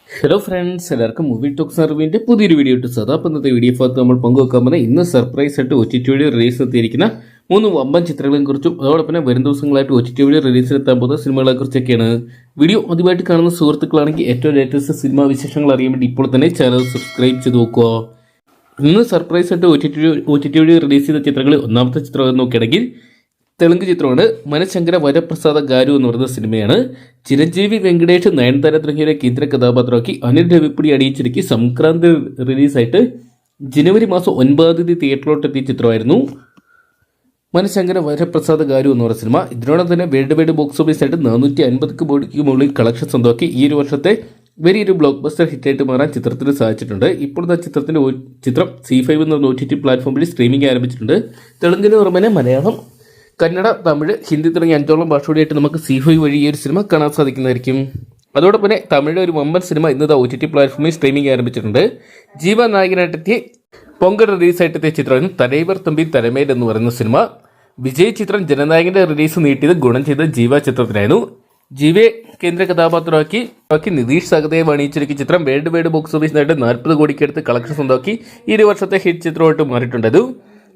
Hello friends, എല്ലാവർക്കും movie talks അറിവിൻ്റെ പുതിയൊരു വീഡിയോ ഇട്ട് സദാ ഇന്നത്തെ വീഡിയോ ഭാഗത്ത് നമ്മൾ പങ്കുവെക്കാൻ പോകുന്നത് ഇന്ന് സർപ്രൈസ് ആയിട്ട് OTT വഴി റിലീസ് എത്തിയിരിക്കുന്ന 3 വമ്പൻ ചിത്രങ്ങളെ കുറിച്ചും അതോടൊപ്പം തന്നെ വരും ദിവസങ്ങളായിട്ട് OTT വഴി റിലീസിലെത്താൻ പോകുന്ന സിനിമകളെ കുറിച്ചൊക്കെയാണ്. വീഡിയോ ആദ്യമായിട്ട് കാണുന്ന സുഹൃത്തുക്കളാണെങ്കിൽ ഏറ്റവും ലേറ്റസ്റ്റ് സിനിമാ വിശേഷങ്ങൾ അറിയാൻ വേണ്ടി ഇപ്പോൾ തന്നെ ചാനൽ സബ്സ്ക്രൈബ് ചെയ്ത് നോക്കുക. ഇന്ന് സർപ്രൈസ് ആയിട്ട് OTT വഴി റിലീസ് ചെയ്ത ചിത്രങ്ങളിൽ ഒന്നാമത്തെ ചിത്രം നോക്കുകയാണെങ്കിൽ തെലുങ്ക് ചിത്രമാണ് മനശങ്കര വരപ്രസാദ ഗാരു എന്ന് പറയുന്ന സിനിമയാണ്. ചിരഞ്ജീവി വെങ്കടേഷ്, നയൻതാര തുടങ്ങിയ കേന്ദ്ര കഥാപാത്രമാക്കി അനിൽ രവിപ്പുടി അണിയിച്ചൊരുക്കി സംക്രാന്തി റിലീസായിട്ട് ജനുവരി മാസം 9 തിയേറ്ററിലോട്ട് എത്തിയ ചിത്രമായിരുന്നു മനശങ്കര വരപ്രസാദ ഗാരു എന്ന് പറയുന്ന സിനിമ. ഇതിനോടൊപ്പം തന്നെ വേൾഡ് വൈഡ് ബോക്സ് ഓഫീസ് ആയിട്ട് 450 കോടിക്ക് മുകളിൽ കളക്ഷൻ സ്വന്തമാക്കി ഈ ഒരു വർഷത്തെ വലിയൊരു ബ്ലോക്ക് ബസ്റ്റർ ഹിറ്റായിട്ട് മാറാൻ ചിത്രത്തിന് സാധിച്ചിട്ടുണ്ട്. ഇപ്പോഴത്തെ ചിത്രം C5 എന്ന OTT പ്ലാറ്റ്ഫോമിൽ സ്ട്രീമിംഗ് ആരംഭിച്ചിട്ടുണ്ട്. തെലുങ്കിന് പുറമെ മലയാളം, കന്നഡ, തമിഴ്, ഹിന്ദി തുടങ്ങിയ 5ഓളം ഭാഷയോടെയായിട്ട് നമുക്ക് C5 വഴി ഈ ഒരു സിനിമ കാണാൻ സാധിക്കുന്നതായിരിക്കും. അതോടൊപ്പം തന്നെ തമിഴിലെ ഒരു വമ്പൻ സിനിമ ഇന്ന് OTT പ്ലാറ്റ്ഫോമിൽ സ്ട്രീമിംഗ് ആരംഭിച്ചിട്ടുണ്ട്. ജീവ നായകനായിട്ടെത്തിയ പൊങ്കൽ റിലീസായിട്ടെത്തിയ ചിത്രമായിരുന്നു തലൈവർ തമ്പി തലമേൽ എന്ന് പറയുന്ന സിനിമ. വിജയ് ചിത്രം ജനനായകന്റെ റിലീസ് നീട്ടിയത് ഗുണം ചെയ്ത ജീവ ചിത്രത്തിനായിരുന്നു. ജീവയെ കേന്ദ്ര കഥാപാത്രമാക്കി നിതീഷ് സഹദേവ് അണിയിച്ചൊരുക്കിയ ചിത്രം വേൾഡ് വൈഡ് ബോക്സ് ഓഫീസിനായിട്ട് 40 കോടിക്കടുത്ത് കളക്ഷൻ സ്വന്തമാക്കി ഈ ഒരു വർഷത്തെ ഹിറ്റ് ചിത്രമായിട്ട് മാറിയിട്ടുണ്ട്.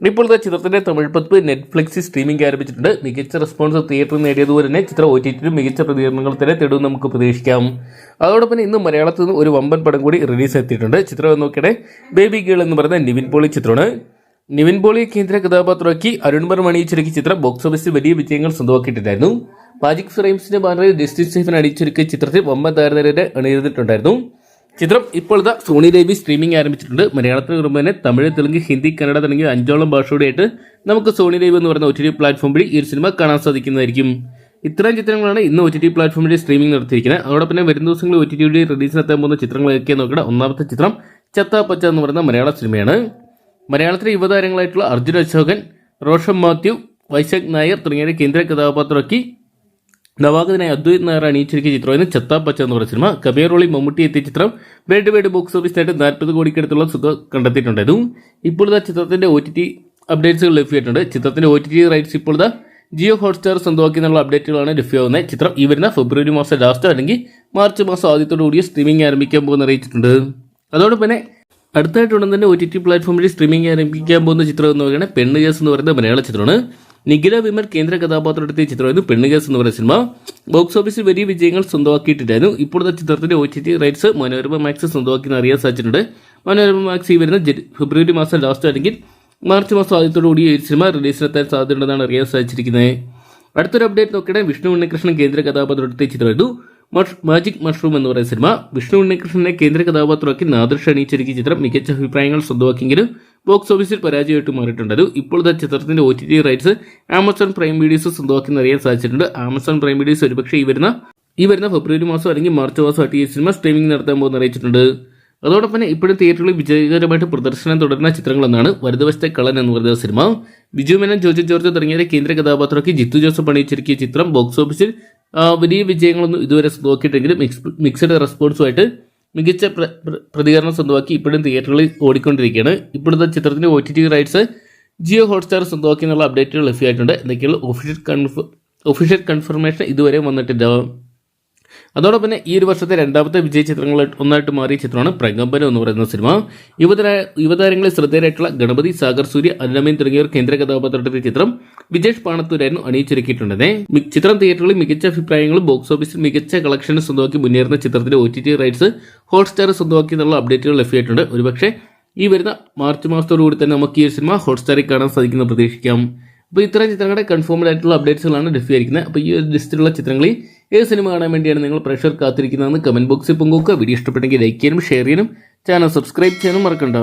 ഇപ്പോഴത്തെ ചിത്രത്തിന്റെ തമിഴ് പതിപ്പ് നെറ്റ്ഫ്ലിക്സിൽ സ്ട്രീമിംഗ് ആരംഭിച്ചിട്ടുണ്ട്. മികച്ച റെസ്പോൺസ് തിയേറ്ററിൽ നേടിയതുപോലെ തന്നെ ചിത്രം OTTയിലും മികച്ച പ്രതികരണങ്ങൾ തന്നെ തേടും നമുക്ക് പ്രതീക്ഷിക്കാം. അതോടൊപ്പം ഇന്ന് മലയാളത്തിൽ നിന്ന് ഒരു വമ്പൻ പടം കൂടി റിലീസ് എത്തിയിട്ടുണ്ട്. ചിത്രം നോക്കിയാൽ ബേബി ഗേൾ എന്ന് പറയുന്ന നിവിൻ പോളി ചിത്രമാണ്. നിവിൻ പോളി കേന്ദ്ര കഥാപാത്രമാക്കി അരുൺ വർമ്മ അണിയിച്ചൊരുക്കിയ ചിത്രം ബോക്സ് ഓഫീസിൽ വലിയ വിജയങ്ങൾ സ്വന്തമാക്കിയിട്ടുണ്ടായിരുന്നു. മാജിക് ഫ്രെയിംസിന്റെ ബാനറിൽ ജസ്റ്റിസ് സ്റ്റീഫൻ അണിയിച്ചൊരുക്കിയ ചിത്രത്തിൽ വമ്പൻ താരനിരയെ അണിയിരുന്നിട്ടുണ്ടായിരുന്നു. ചിത്രം ഇപ്പോൾ സോണി ലൈവ് സ്ട്രീമിംഗ് ആരംഭിച്ചിട്ടുണ്ട്. മലയാളത്തിന് പുറമെ തന്നെ തമിഴ്, തെലുങ്ക്, ഹിന്ദി, കന്നഡ തുടങ്ങിയ 5ഓളം ഭാഷയോടെയായിട്ട് നമുക്ക് സോണി ലൈവ് എന്ന് പറയുന്ന OTT പ്ലാറ്റ്ഫോം വഴി ഈ ഒരു സിനിമ കാണാൻ സാധിക്കുന്നതായിരിക്കും. ഇത്രയും ചിത്രങ്ങളാണ് ഇന്ന് OTT പ്ലാറ്റ്ഫോം വഴി സ്ട്രീമിംഗ് നടത്തിയിരിക്കുന്നത്. അതോടൊപ്പം തന്നെ വരും ദിവസങ്ങളിൽ OTT വഴി റിലീസിനെത്താൻ പോകുന്ന ചിത്രങ്ങളൊക്കെ നോക്കണം. ഒന്നാമത്തെ ചിത്രം ചത്ത പച്ച എന്ന് പറയുന്ന മലയാള സിനിമയാണ്. മലയാളത്തിലെ യുവതാരങ്ങളായിട്ടുള്ള അർജുൻ അശോകൻ, റോഷൻ മാത്യു, വൈശാഖ് നായർ തുടങ്ങിയ കേന്ദ്ര കഥാപാത്രമാക്കി നവാഗതനായ അദ്വൈത് നായർ അണിയിച്ചൊരുക്കിയ ചിത്രമായിരുന്നു ചത്താപ്പച്ച എന്ന് പറയുന്ന സിനിമ. കബീർ റോളി മമ്മൂട്ടി എത്തിയ ചിത്രം വേൾഡ് വൈഡ് ബോക്സ് ഓഫീസിനായിട്ട് 40 കോടിക്കടുത്തുള്ള സുഖം കണ്ടെത്തിയിട്ടുണ്ടായിരുന്നു. ഇപ്പോഴത്തെ ചിത്രത്തിന്റെ OTT അപ്ഡേറ്റ്സുകൾ ലഭ്യമായിട്ടുണ്ട്. ചിത്രത്തിന്റെ OTT റൈറ്റ്സ് ഇപ്പോഴത്തെ ജിയോ ഹോട്ട്സ്റ്റാർ സ്വന്തമാക്കി എന്നുള്ള അപ്ഡേറ്റുകളാണ് ലഭ്യമാകുന്നത്. ചിത്രം ഈ വരുന്ന ഫെബ്രുവരി മാസം ലാസ്റ്റ് അല്ലെങ്കിൽ മാർച്ച് മാസം ആദ്യത്തോടുകൂടി സ്ട്രീമിംഗ് ആരംഭിക്കാൻ പോകുന്ന അറിയിച്ചിട്ടുണ്ട്. അതോടൊപ്പം തന്നെ അടുത്തായിട്ടുടൻ തന്നെ OTT പ്ലാറ്റ്ഫോമിൽ സ്ട്രീമിംഗ് ആരംഭിക്കാൻ പോകുന്ന ചിത്രം എന്ന് പറയുന്നത് പെണ്ണ് കേസ് എന്ന് പറയുന്ന മലയാള ചിത്രമാണ്. നിഖില വിമൽ കേന്ദ്ര കഥാപാത്രത്തെ ചിത്രമായിരുന്നു പെണ്ണ് കേസ് എന്ന് പറയുന്ന സിനിമ. ബോക്സ് ഓഫീസിൽ വലിയ വിജയങ്ങൾ സ്വന്തമാക്കിയിട്ടില്ലായിരുന്നു. ഇപ്പോഴത്തെ ചിത്രത്തിന്റെ OTT റൈറ്റ്സ് മനോരമ മാക്സ് സ്വന്തമാക്കി അറിയാൻ സാധിച്ചിട്ടുണ്ട്. മനോരമ മാക്സ് ഈ വരുന്ന ഫെബ്രുവരി മാസം ലാസ്റ്റ് അല്ലെങ്കിൽ മാർച്ച് മാസം ആദ്യത്തോടുകൂടി ഈ സിനിമ റിലീസിനെത്താൻ സാധ്യതയുണ്ടെന്നാണ് അറിയാൻ സാധിച്ചിരിക്കുന്നത്. അടുത്തൊരു അപ്ഡേറ്റ് നോക്കിയാൽ വിഷ്ണു ഉണ്ണികൃഷ്ണൻ കേന്ദ്ര കഥാപാത്രത്തെ ചിത്രമായിരുന്നു മാജിക് മഷ്റൂം എന്ന് പറയുന്ന സിനിമ. വിഷ്ണു ഉണ്ണികൃഷ്ണനെ കേന്ദ്ര കഥാപാത്രമാക്കി നാദർഷ് അണിയിച്ചൊരുക്കിയ ചിത്രം മികച്ച അഭിപ്രായങ്ങൾ സ്വന്തമാക്കിയെങ്കിലും ബോക്സ് ഓഫീസിൽ പരാജയമായിട്ട് മാറിയിട്ടുണ്ടായിരുന്നു. ഇപ്പോഴത്തെ ചിത്രത്തിന്റെ OTT rights Amazon prime videos സ്വന്തമാക്കി അറിയാൻ സാധിച്ചിട്ടുണ്ട്. ആമസോൺ പ്രൈം വീഡിയോസ് ഒരുപക്ഷെ ഈ വരുന്ന ഫെബ്രുവരി മാസം അല്ലെങ്കിൽ മാർച്ച് മാസമായിട്ട് ഈ സിനിമ സ്ട്രീമിംഗ് നടത്താൻ പോകുന്ന അറിയിച്ചിട്ടുണ്ട്. അതോടൊപ്പം തന്നെ ഇപ്പോഴും തിയേറ്ററുകളിൽ വിജയകരമായിട്ട് പ്രദർശനം തുടരുന്ന ചിത്രങ്ങളെന്നാണ് വലതുവശത്തെ കള്ളൻ എന്ന് പറയുന്ന സിനിമ. ബിജു മേനോൻ, ജോജു ജോർജ് തുടങ്ങിയ കേന്ദ്ര കഥാപാത്രമാക്കി ജിത്തു ജോസഫ് അണിയിച്ചൊരുക്കിയ ചിത്രം ബോക്സ് ഓഫീസിൽ വലിയ വിജയങ്ങളൊന്നും ഇതുവരെ സ്വന്തമാക്കിയിട്ടെങ്കിലും മിക്സഡ് റെസ്പോൺസുമായിട്ട് മികച്ച പ്രതികരണം സ്വന്തമാക്കി ഇപ്പോഴും തിയേറ്ററുകളിൽ ഓടിക്കൊണ്ടിരിക്കുകയാണ്. ഇപ്പോഴത്തെ ചിത്രത്തിന്റെ OTT റൈറ്റ്സ് ജിയോ ഹോട്ട്സ്റ്റാർ സ്വന്തമാക്കി എന്നുള്ള അപ്ഡേറ്റുകൾ ലഭ്യമായിട്ടുണ്ട്. എന്തൊക്കെയുള്ള ഒഫീഷ്യൽ കൺഫർമേഷൻ ഇതുവരെ വന്നിട്ടില്ല. അതോടൊപ്പം തന്നെ ഈ ഒരു വർഷത്തെ രണ്ടാമത്തെ വിജയ ചിത്രങ്ങളിൽ ഒന്നായിട്ട് മാറിയ ചിത്രമാണ് പ്രകമ്പനം എന്ന് പറയുന്ന സിനിമ. യുവതാരങ്ങളിൽ ശ്രദ്ധേയരായിട്ടുള്ള ഗണപതി, സാഗർ സൂര്യ, അരുണമീൻ തുടങ്ങിയവർ കേന്ദ്ര കഥാപാത്രത്തിന്റെ ചിത്രം വിജേഷ് പാണത്തൂരായിരുന്നു അണിയിച്ചൊരുക്കിയിട്ടുള്ളത്. ചിത്രം തിയേറ്ററുകളിൽ മികച്ച അഭിപ്രായങ്ങളും ബോക്സ് ഓഫീസിൽ മികച്ച കളക്ഷനും സ്വന്തമാക്കി മുന്നേറുന്ന ചിത്രത്തിന്റെ OTT റൈറ്റ്സ് ഹോട്ട്സ്റ്റാർ സ്വന്തമാക്കി എന്നുള്ള അപ്ഡേറ്റുകൾ ലഭ്യമായിട്ടുണ്ട്. ഒരുപക്ഷെ ഈ വരുന്ന മാർച്ച് മാസത്തോടുകൂടി തന്നെ നമുക്ക് ഈ സിനിമ ഹോട്ട്സ്റ്റാറിൽ കാണാൻ സാധിക്കുന്ന പ്രതീക്ഷിക്കാം. അപ്പോൾ ഇത്തരം ചിത്രങ്ങളുടെ കൺഫേംഡ് ആയിട്ടുള്ള അപ്ഡേറ്റ്സുകളാണ് ലഭ്യമായിരിക്കുന്നത്. അപ്പോൾ ഈ ഒരു ലിസ്റ്റിലുള്ള ചിത്രങ്ങളിൽ ഏത് സിനിമ കാണാൻ വേണ്ടിയാണ് നിങ്ങൾ പ്രേക്ഷകർ കാത്തിരിക്കുന്നതെന്ന് കമന്റ് ബോക്സിൽ പങ്കുവെക്കുക. വീഡിയോ ഇഷ്ടപ്പെട്ടെങ്കിൽ ലൈക്ക് ചെയ്യാനും ഷെയർ ചെയ്യാനും ചാനൽ സബ്സ്ക്രൈബ് ചെയ്യാനും മറക്കണ്ട.